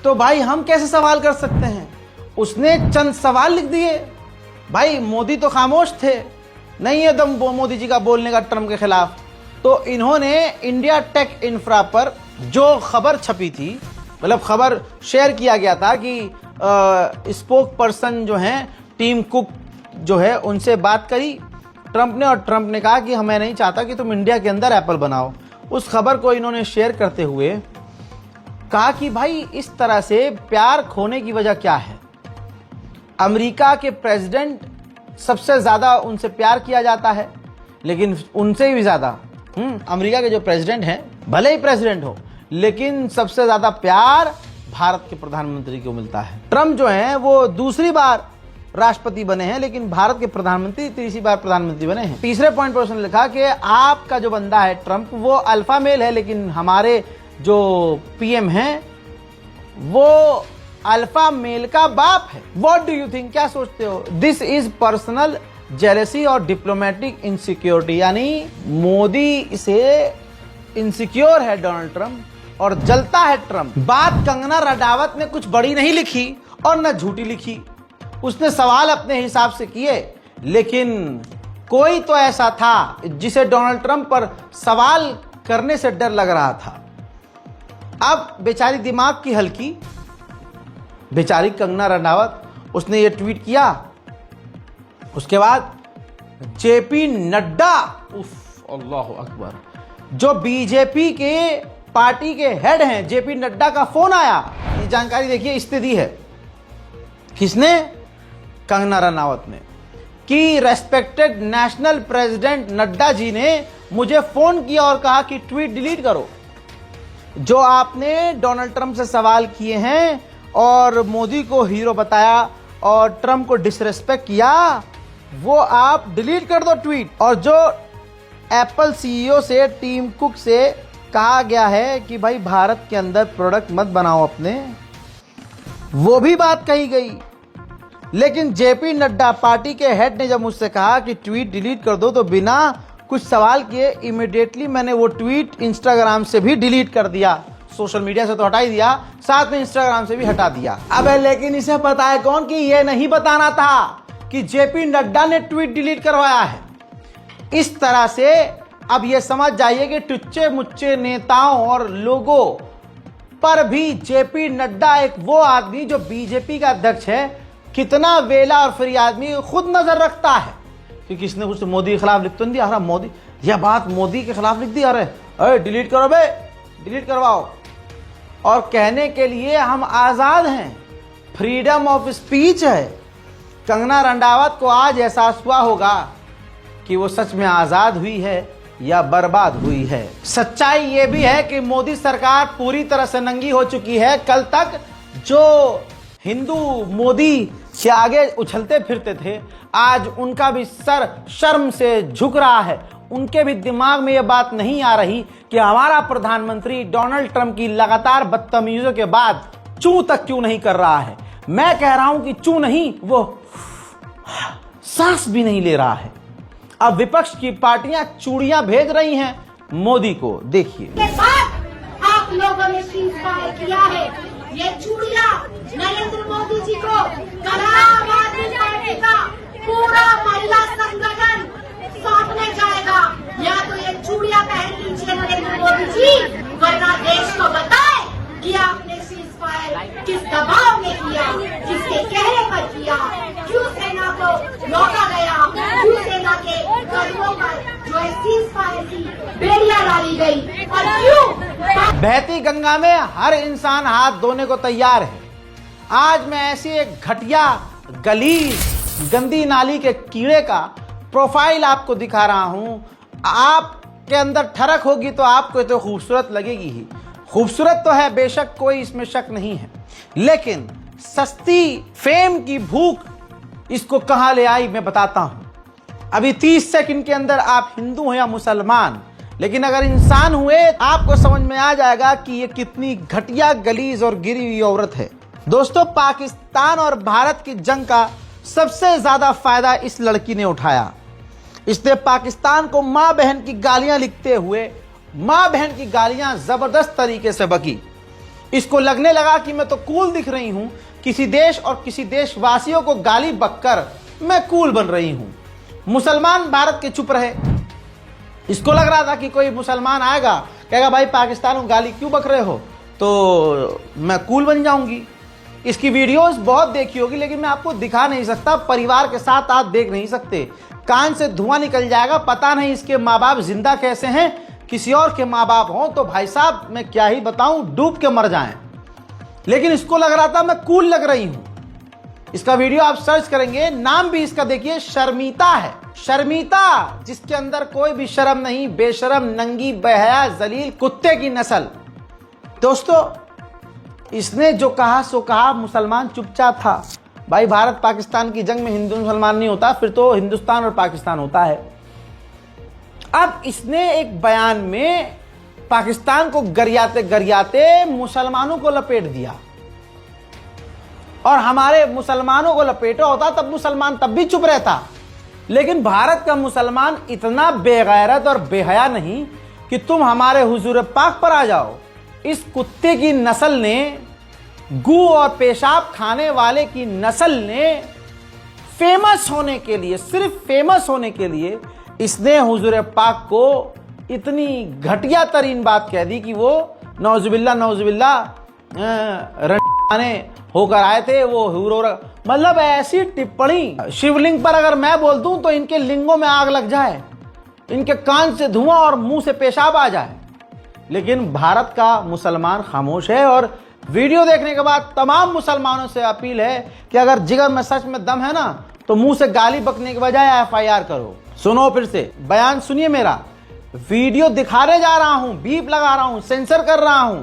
तो भाई हम कैसे सवाल कर सकते हैं। उसने चंद सवाल लिख दिए। भाई मोदी तो खामोश थे, नहीं है दम मोदी जी का बोलने का ट्रंप के खिलाफ। तो इन्होंने इंडिया टेक इंफ्रा पर जो खबर छपी थी, मतलब खबर शेयर किया गया था कि स्पोक पर्सन जो हैं टीम कुक जो है उनसे बात करी ट्रंप ने, और ट्रंप ने कहा कि मैं नहीं चाहता कि तुम इंडिया के अंदर एप्पल बनाओ। उस खबर को इन्होंने शेयर करते हुए कहा कि भाई इस तरह से प्यार खोने की वजह क्या है। अमेरिका के प्रेसिडेंट सबसे ज्यादा उनसे प्यार किया जाता है, लेकिन उनसे भी ज्यादा अमेरिका के जो प्रेसिडेंट हैं, भले ही प्रेसिडेंट हो, लेकिन सबसे ज्यादा प्यार भारत के प्रधानमंत्री को मिलता है। ट्रंप जो हैं वो दूसरी बार राष्ट्रपति बने हैं, लेकिन भारत के प्रधानमंत्री तीसरी बार प्रधानमंत्री बने हैं। तीसरे पॉइंट पर उसने लिखा कि आपका जो बंदा है ट्रंप वो अल्फा मेल है, लेकिन हमारे जो पीएम हैं वो अल्फा मेल का बाप है। व्हाट डू यू थिंक, क्या सोचते हो। दिस इज पर्सनल जेलेसी और डिप्लोमेटिक इनसिक्योरिटी, यानी मोदी से इनसिक्योर है डोनाल्ड ट्रंप और जलता है ट्रंप। बात कंगना रनावत ने कुछ बड़ी नहीं लिखी और न झूठी लिखी, उसने सवाल अपने हिसाब से किए, लेकिन कोई तो ऐसा था जिसे डोनाल्ड ट्रंप पर सवाल करने से डर लग रहा था। अब बेचारी दिमाग की हल्की, बेचारी कंगना रनावत, उसने ये ट्वीट किया। उसके बाद जेपी नड्डा, उफ अल्लाह अकबर, जो बीजेपी के पार्टी के हेड हैं, जेपी नड्डा का फोन आया। ये जानकारी देखिए, स्थिति है किसने, कंगना रनावत ने, कि respected national president Nadda ji ने मुझे फोन किया और कहा कि ट्वीट डिलीट करो। जो आपने डोनाल्ड ट्रंप से सवाल किए हैं और मोदी को हीरो बताया और ट्रंप को डिसरेस्पेक्ट किया, वो आप डिलीट कर दो ट्वीट। और जो एप्पल सीईओ से, टीम कुक से कहा गया है कि भाई भारत के अंदर प्रोडक्ट मत बनाओ अपने, वो भी बात कही गई। लेकिन जेपी नड्डा पार्टी के हेड ने जब मुझसे कहा कि ट्वीट डिलीट कर दो, तो बिना कुछ सवाल किए इमीडिएटली मैंने वो ट्वीट इंस्टाग्राम से भी डिलीट कर दिया। सोशल मीडिया से तो हटा ही दिया, साथ में इंस्टाग्राम से भी हटा दिया। अब लेकिन इसे पता है कौन कि ये नहीं बताना था कि जेपी नड्डा ने ट्वीट डिलीट करवाया है। इस तरह से अब ये समझ जाइए कि टुच्चे मुच्चे नेताओं और लोगों पर भी जेपी नड्डा एक वो आदमी जो बीजेपी का अध्यक्ष है, कितना वेला और फ्री आदमी खुद नजर रखता है कि किसने कुछ मोदी के खिलाफ लिख तो नहीं दिया। अरे मोदी, यह बात मोदी के खिलाफ लिख दी, अरे डिलीट करो बे, डिलीट करवाओ। और कहने के लिए हम आजाद हैं, फ्रीडम ऑफ स्पीच है। कंगना रनावत को आज एहसास हुआ होगा कि वो सच में आजाद हुई है या बर्बाद हुई है। सच्चाई ये भी है कि मोदी सरकार पूरी तरह से नंगी हो चुकी है। कल तक जो हिंदू मोदी से आगे उछलते फिरते थे, आज उनका भी सर शर्म से झुक रहा है। उनके भी दिमाग में यह बात नहीं आ रही कि हमारा प्रधानमंत्री डोनाल्ड ट्रंप की लगातार बदतमीजियों के बाद चू तक क्यों नहीं कर रहा है। मैं कह रहा हूं कि चू नहीं, वो सांस भी नहीं ले रहा है। अब विपक्ष की पार्टियां चूड़ियां भेज रही हैं मोदी को, देखिए। के बाद आप लोगों ने सीज फायर किया है, ये चूड़ियां नरेंद्र मोदी जी को कल आम आदमी पार्टी का पूरा महिला संगठन सौंपने जाएगा। या तो ये चूड़ियां पहन लीजिए नरेंद्र मोदी जी, वरना देश को बताए कि आपने सीज फायर किस दबाव में किया, किसके कहने पर किया, क्यों सेना को लौटा गया, क्यों सेना के कदमों पर जो है सीज फायर की बेड़ियां डाली गई, और क्यों बहती गंगा में हर इंसान हाथ धोने को तैयार है। आज मैं ऐसी एक घटिया गलीज गंदी नाली के कीड़े का प्रोफाइल आपको दिखा रहा हूं। आपके अंदर ठरक होगी तो आपको तो खूबसूरत लगेगी ही। खूबसूरत तो है बेशक, कोई इसमें शक नहीं है, लेकिन सस्ती फेम की भूख इसको कहां ले आई मैं बताता हूं। अभी 30 सेकंड के अंदर आप हिंदू हो या मुसलमान, लेकिन अगर इंसान हुए आपको समझ में आ जाएगा कि ये कितनी घटिया गलीज और गिरी हुई औरत है। दोस्तों, पाकिस्तान और भारत की जंग का सबसे ज्यादा फायदा इस लड़की ने उठाया। इसने पाकिस्तान को मां बहन की गालियां लिखते हुए मां बहन की गालियां जबरदस्त तरीके से बकी। इसको लगने लगा कि मैं तो कूल दिख रही हूं, किसी देश और किसी देशवासियों को गाली बककर मैं कूल बन रही हूं। मुसलमान भारत के चुप रहे। इसको लग रहा था कि कोई मुसलमान आएगा, कहेगा भाई पाकिस्तान को गाली क्यों बक रहे हो, तो मैं कूल बन जाऊंगी। इसकी वीडियोस बहुत देखी होगी, लेकिन मैं आपको दिखा नहीं सकता। परिवार के साथ आप देख नहीं सकते, कान से धुआं निकल जाएगा। पता नहीं इसके माँ बाप जिंदा कैसे हैं, किसी और के माँ बाप हों तो भाई साहब मैं क्या ही बताऊं, डूब के मर जाएं। लेकिन इसको लग रहा था मैं कूल लग रही हूं। इसका वीडियो आप सर्च करेंगे, नाम भी इसका देखिए, शर्मिता है। शर्मिता, जिसके अंदर कोई भी शर्म नहीं, बेशरम, नंगी, बेहया, जलील कुत्ते की नस्ल। दोस्तों, इसने जो कहा सो कहा, मुसलमान चुपचाप था। भाई भारत पाकिस्तान की जंग में हिंदू मुसलमान नहीं होता, फिर तो हिंदुस्तान और पाकिस्तान होता है। अब इसने एक बयान में पाकिस्तान को गरियाते गरियाते मुसलमानों को लपेट दिया, और हमारे मुसलमानों को लपेटा होता तब मुसलमान तब भी चुप रहता। लेकिन भारत का मुसलमान इतना बेगैरत और बेहया नहीं कि तुम हमारे हुजूर पाक पर आ जाओ। इस कुत्ते की नस्ल ने, गू और पेशाब खाने वाले की नस्ल ने फेमस होने के लिए, सिर्फ फेमस होने के लिए इसने हुजूर पाक को इतनी घटिया तरीन बात कह दी कि वो नौजुबिल्ला रने होकर आए थे वो हुरो। मतलब ऐसी टिप्पणी, शिवलिंग पर अगर मैं बोल दूं तो इनके लिंगों में आग लग जाए, इनके कान से धुआं और मुंह से पेशाब आ जाए। लेकिन भारत का मुसलमान खामोश है। और वीडियो देखने के बाद तमाम मुसलमानों से अपील है कि अगर जिगर में सच में दम है ना, तो मुंह से गाली बकने के बजाय FIR करो। सुनो फिर से, बयान सुनिए मेरा। वीडियो दिखाने जा रहा हूं, बीप लगा रहा हूं, सेंसर कर रहा हूं,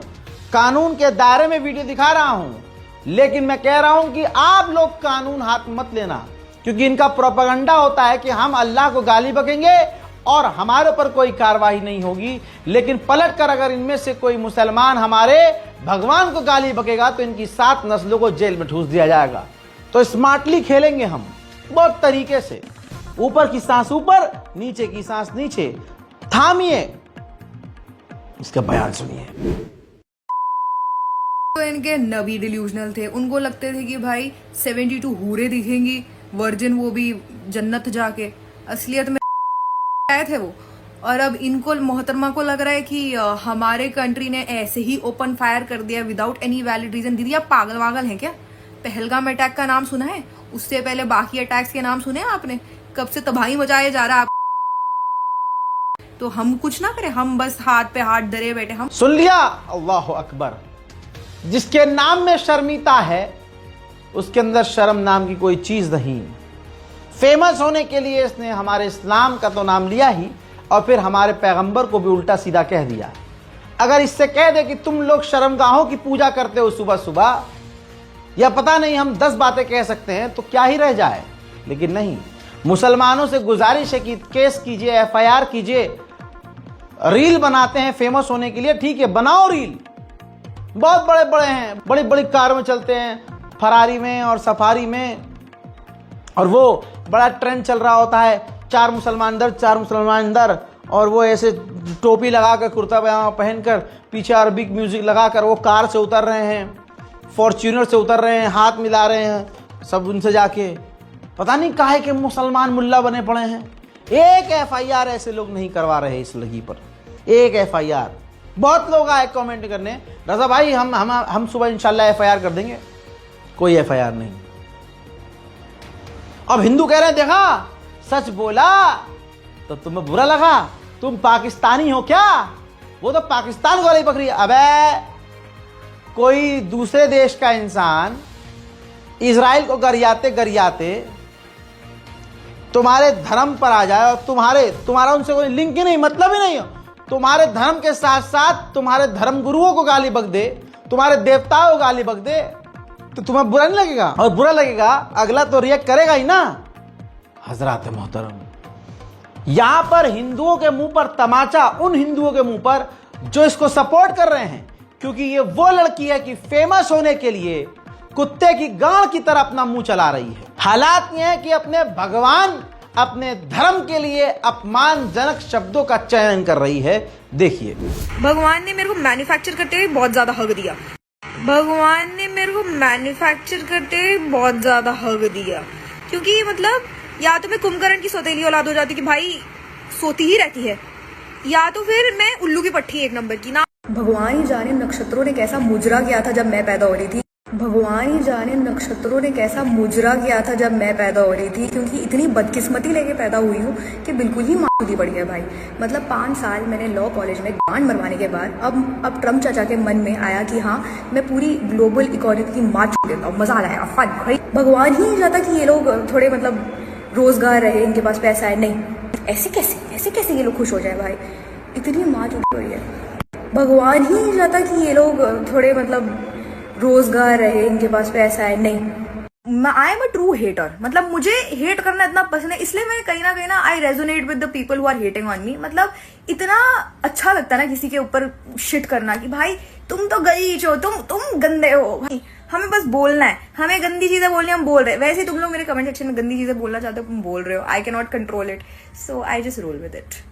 कानून के दायरे में वीडियो दिखा रहा हूं, लेकिन मैं कह रहा हूं कि आप लोग कानून हाथ मत लेना, क्योंकि इनका प्रोपेगेंडा होता है कि हम अल्लाह को गाली बकेंगे और हमारे ऊपर कोई कार्रवाई नहीं होगी। लेकिन पलट कर अगर इनमें से कोई मुसलमान हमारे भगवान को गाली बकेगा तो इनकी 7 नस्लों को जेल में ठूस दिया जाएगा। तो स्मार्टली खेलेंगे हम, बहुत तरीके से। ऊपर की सांस ऊपर, नीचे की सांस नीचे। थामिए, इसका बयान सुनिए। तो इनके नबी डिल्यूजनल थे, उनको लगते थे कि भाई 72 हूरे दिखेंगी, वर्जिन, वो भी जन्नत जाके। असलियत में आए थे वो। और अब इनको, मोहतरमा को लग रहा है कि हमारे कंट्री ने ऐसे ही ओपन फायर कर दिया विदाउट एनी वैलिड रीजन। दीदी आप पागल वागल हैं क्या? पहलगाम अटैक का नाम सुना है? उससे पहले बाकी अटैक्स के नाम सुने आपने? कब से तबाही मचाया जा रहा है। तो हम कुछ ना करें, हम बस हाथ पे हाथ धरे बैठे। हम सुन लिया, अल्लाह अकबर। जिसके नाम में शर्मिता है उसके अंदर शर्म नाम की कोई चीज नहीं। फेमस होने के लिए इसने हमारे इस्लाम का तो नाम लिया ही, और फिर हमारे पैगंबर को भी उल्टा सीधा कह दिया। अगर इससे कह दे कि तुम लोग शर्मगाहों की पूजा करते हो सुबह सुबह, या पता नहीं हम 10 बातें कह सकते हैं, तो क्या ही रह जाए। लेकिन नहीं, मुसलमानों से गुजारिश है कि केस कीजिए, FIR कीजिए। रील बनाते हैं फेमस होने के लिए, ठीक है, बनाओ रील। बहुत बड़े बड़े हैं, बड़ी बड़ी कार में चलते हैं, फरारी में और सफारी में, और वो बड़ा ट्रेंड चल रहा होता है, 4 मुसलमान अंदर 4 मुसलमान अंदर, और वो ऐसे टोपी लगा कर कुर्ता पजामा पहनकर पीछे अरबिक म्यूजिक लगाकर वो कार से उतर रहे हैं, फॉर्च्यूनर से उतर रहे हैं, हाथ मिला रहे हैं सब उनसे जाके। पता नहीं काहे के मुसलमान मुल्ला बने पड़े हैं। एक FIR ऐसे लोग नहीं करवा रहे इस लड़की पर, एक FIR। बहुत लोग आए कमेंट करने, रजा भाई हम सुबह इंशाल्लाह FIR कर देंगे। कोई FIR नहीं। अब हिंदू कह रहे हैं देखा सच बोला तो तुम्हें बुरा लगा, तुम पाकिस्तानी हो क्या? वो तो पाकिस्तान वाली पकड़ी। अबे कोई दूसरे देश का इंसान इजराइल को गरियाते गरियाते तुम्हारे धर्म पर आ जाए और तुम्हारा उनसे कोई लिंक ही नहीं, मतलब ही नहीं हो, तुम्हारे धर्म के साथ साथ तुम्हारे धर्म गुरुओं को गाली बक दे, तुम्हारे देवताओं को गाली बक दे, तो तुम्हें बुरा नहीं लगेगा? और बुरा लगेगा अगला तो रिएक्ट करेगा ही ना। हजरात मोहतरम, यहां पर हिंदुओं के मुंह पर तमाचा, उन हिंदुओं के मुंह पर जो इसको सपोर्ट कर रहे हैं, क्योंकि ये वो लड़की है कि फेमस होने के लिए कुत्ते की गांड की तरह अपना मुंह चला रही है। हालात ये है कि अपने भगवान, अपने धर्म के लिए अपमानजनक शब्दों का चयन कर रही है। देखिए, भगवान ने मेरे को मैन्युफैक्चर करते हुए बहुत ज्यादा हक दिया। भगवान ने मेरे को मैन्युफैक्चर करते हुए बहुत ज्यादा हक दिया, क्योंकि मतलब या तो मैं कुंभकर्ण की सौतेली औलाद हो जाती कि भाई सोती ही रहती है, या तो फिर मैं उल्लू की पट्टी 1 नंबर की ना। भगवान ही जाने नक्षत्रों ने कैसा मुजरा किया था जब मैं पैदा हो रही थी। भगवान ही जाने नक्षत्रों ने कैसा मुजरा किया था जब मैं पैदा हो रही थी, क्योंकि इतनी बदकिस्मती लेके पैदा हुई हूँ कि बिल्कुल ही मासूदी पड़ी है भाई। मतलब 5 साल मैंने लॉ कॉलेज में गांड मरवाने के बाद अब ट्रम्प चाचा के मन में आया कि हाँ मैं पूरी ग्लोबल इकोनॉमी की मार चुक देता हूँ, मजा आ रहा है फन भाई। भगवान ही नहीं चाहता कि ये लोग थोड़े मतलब रोजगार रहे, इनके पास पैसा है, नहीं ऐसे कैसे ये लोग खुश हो जाए भाई, इतनी मार चुकी हुई है। भगवान ही नहीं चाहता कि ये लोग थोड़े मतलब रोजगार रहे, इनके पास पैसा है, नहीं। I am a true hater, मतलब मुझे हेट करना इतना पसंद है, इसलिए मैं कहीं ना I resonate with the people who are hating on me. मतलब इतना अच्छा लगता है ना किसी के ऊपर शिट करना कि भाई तुम तो गलीच हो, तुम गंदे हो। भाई हमें बस बोलना है, हमें गंदी चीजें बोलनी, हम बोल रहे हैं। वैसे तुम लोग मेरे कमेंट सेक्शन में गंदी चीजें बोलना चाहते हो, तुम बोल रहे हो। I can not control it, so I just roll with it.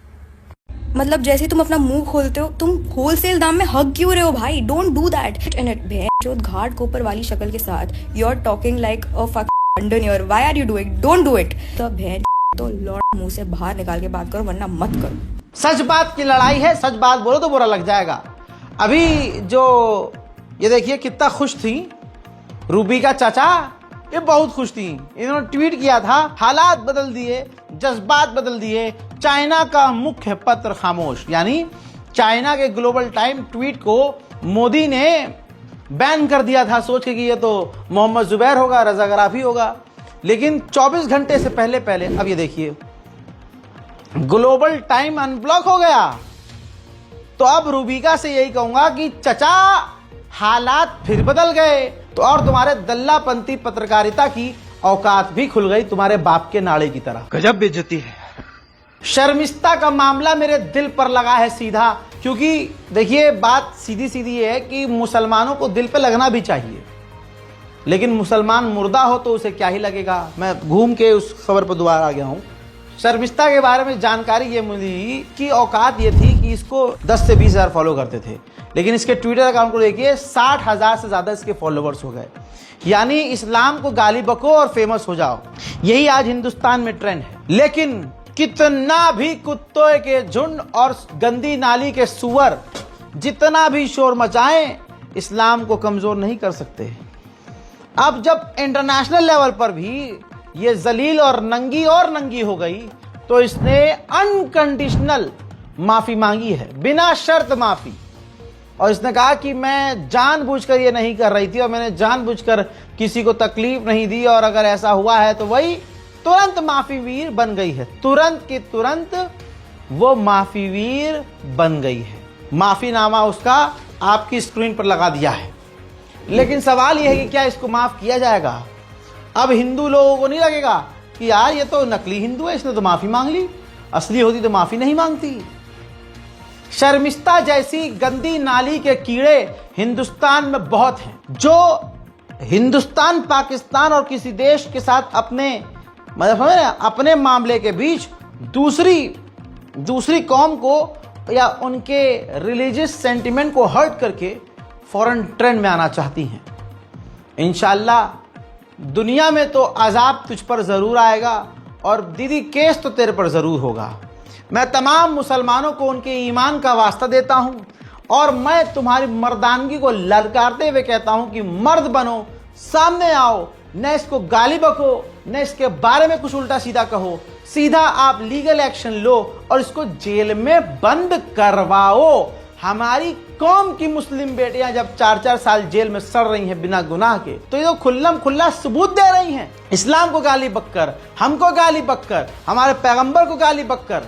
मतलब जैसे तुम अपना मुंह खोलते हो, तुम होलसेल दाम में हग क्यों रहे हो भाई? Don't do that. And it भेंचोद घाट कोपर वाली शक्ल के साथ you are talking like a fucking Londoner. Why are you doing? Don't do it. तो भेंच तो लॉर्ड मुंह से बाहर निकाल के बात करो, वरना मत करो। सच बात की लड़ाई है, सच बात बोलो तो बुरा लग जाएगा। अभी जो ये देखिए कितना खुश थी रूबी का चाचा, ये बहुत खुश थी। इन्होंने ट्वीट किया था, हालात बदल दिए, जज्बात बदल दिए, चाइना का मुख्य पत्र खामोश। यानी चाइना के ग्लोबल टाइम ट्वीट को मोदी ने बैन कर दिया था, सोच के कि ये तो मोहम्मद जुबैर होगा, रजा गराफी होगा। लेकिन 24 घंटे से पहले अब ये देखिए ग्लोबल टाइम अनब्लॉक हो गया। तो अब रूबिका से यही कहूंगा कि चचा हालात फिर बदल गए, तो और तुम्हारे दल्लापंथी पत्रकारिता की औकात भी खुल गई, तुम्हारे बाप के नाड़े की तरह। गजब बेइज्जती है। शर्मिस्ता का मामला मेरे दिल पर लगा है सीधा, क्योंकि देखिए बात सीधी सीधी है कि मुसलमानों को दिल पे लगना भी चाहिए, लेकिन मुसलमान मुर्दा हो तो उसे क्या ही लगेगा। मैं घूम के उस खबर पर दोबारा आ गया हूं। शर्मिस्ता के बारे में जानकारी ये मिली कि औकात ये थी कि इसको 10 से 20 हजार फॉलो करते थे, लेकिन इसके ट्विटर अकाउंट को देखिए 60,000 से ज्यादा इसके फॉलोवर्स हो गए। यानी इस्लाम को गाली बको और फेमस हो जाओ, यही आज हिंदुस्तान में ट्रेंड है। लेकिन कितना भी कुत्तों के झुंड और गंदी नाली के सुअर जितना भी शोर मचाएं, इस्लाम को कमजोर नहीं कर सकते। अब जब इंटरनेशनल लेवल पर भी ये जलील और नंगी हो गई, तो इसने अनकंडीशनल माफी मांगी है, बिना शर्त माफी। और इसने कहा कि मैं जानबूझकर ये नहीं कर रही थी और मैंने जानबूझकर किसी को तकलीफ नहीं दी, और अगर ऐसा हुआ है तो वही तुरंत माफी वीर बन गई है। तुरंत की तुरंत वो माफी वीर बन गई है। माफीनामा उसका आपकी स्क्रीन पर लगा दिया है। लेकिन सवाल यह है कि क्या इसको माफ किया जाएगा? अब हिंदू लोगों को नहीं लगेगा कि यार ये तो नकली हिंदू है, इसने तो माफी मांग ली, असली होती तो माफी नहीं मांगती। शर्मिस्ता जैसी गंदी नाली के कीड़े हिंदुस्तान में बहुत हैं, जो हिंदुस्तान, पाकिस्तान और किसी देश के साथ अपने मतलब समझ रहे हैं, अपने मामले के बीच दूसरी कौम को या उनके रिलीजियस सेंटिमेंट को हर्ट करके फॉरेन ट्रेंड में आना चाहती हैं। इंशाल्लाह दुनिया में तो अजाब तुझ पर ज़रूर आएगा और दीदी केस तो तेरे पर ज़रूर होगा। मैं तमाम मुसलमानों को उनके ईमान का वास्ता देता हूँ और मैं तुम्हारी मर्दानगी को ललकारते हुए कहता हूँ कि मर्द बनो, सामने आओ, न इसको गाली बको, न इसके बारे में कुछ उल्टा सीधा कहो, सीधा आप लीगल एक्शन लो और इसको जेल में बंद करवाओ। हमारी कौम की मुस्लिम बेटियां जब 4-4 साल जेल में सड़ रही हैं बिना गुनाह के, तो ये तो खुल्लम खुल्ला सबूत दे रही हैं। इस्लाम को गाली बककर, हमको गाली बककर, हमारे पैगंबर को गाली बककर।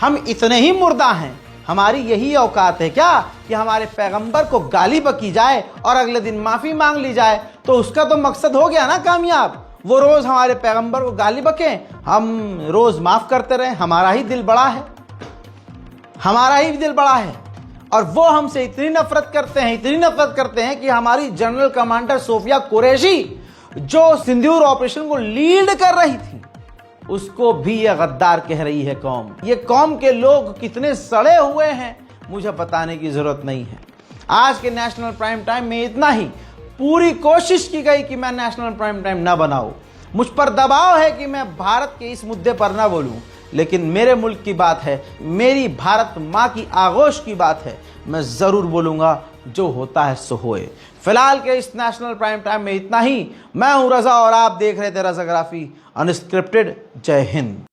हम इतने ही मुर्दा हैं, हमारी यही औकात है क्या कि हमारे पैगंबर को गाली बकी जाए और अगले दिन माफी मांग ली जाए? तो उसका तो मकसद हो गया ना कामयाब। वो रोज हमारे पैगंबर को गाली बकें, हम रोज माफ करते रहें। हमारा ही दिल बड़ा है, हमारा ही दिल बड़ा है। और वो हमसे इतनी नफरत करते हैं कि हमारी जनरल कमांडर सोफिया कुरैशी जो सिंदूर ऑपरेशन को लीड कर रही थी, उसको भी ये गद्दार कह रही है कौम। ये कौम के लोग कितने सड़े हुए हैं मुझे बताने की जरूरत नहीं है। आज के नेशनल प्राइम टाइम में इतना ही। पूरी कोशिश की गई कि मैं नेशनल प्राइम टाइम ना बनाऊं, मुझ पर दबाव है कि मैं भारत के इस मुद्दे पर ना बोलूं, लेकिन मेरे मुल्क की बात है, मेरी भारत माँ की आगोश की बात है, मैं जरूर बोलूंगा। जो होता है सो होए। फिलहाल के इस नेशनल प्राइम टाइम में इतना ही। मैं हूं रजा और आप देख रहे थे रजाग्राफी अनस्क्रिप्टेड। जय हिंद।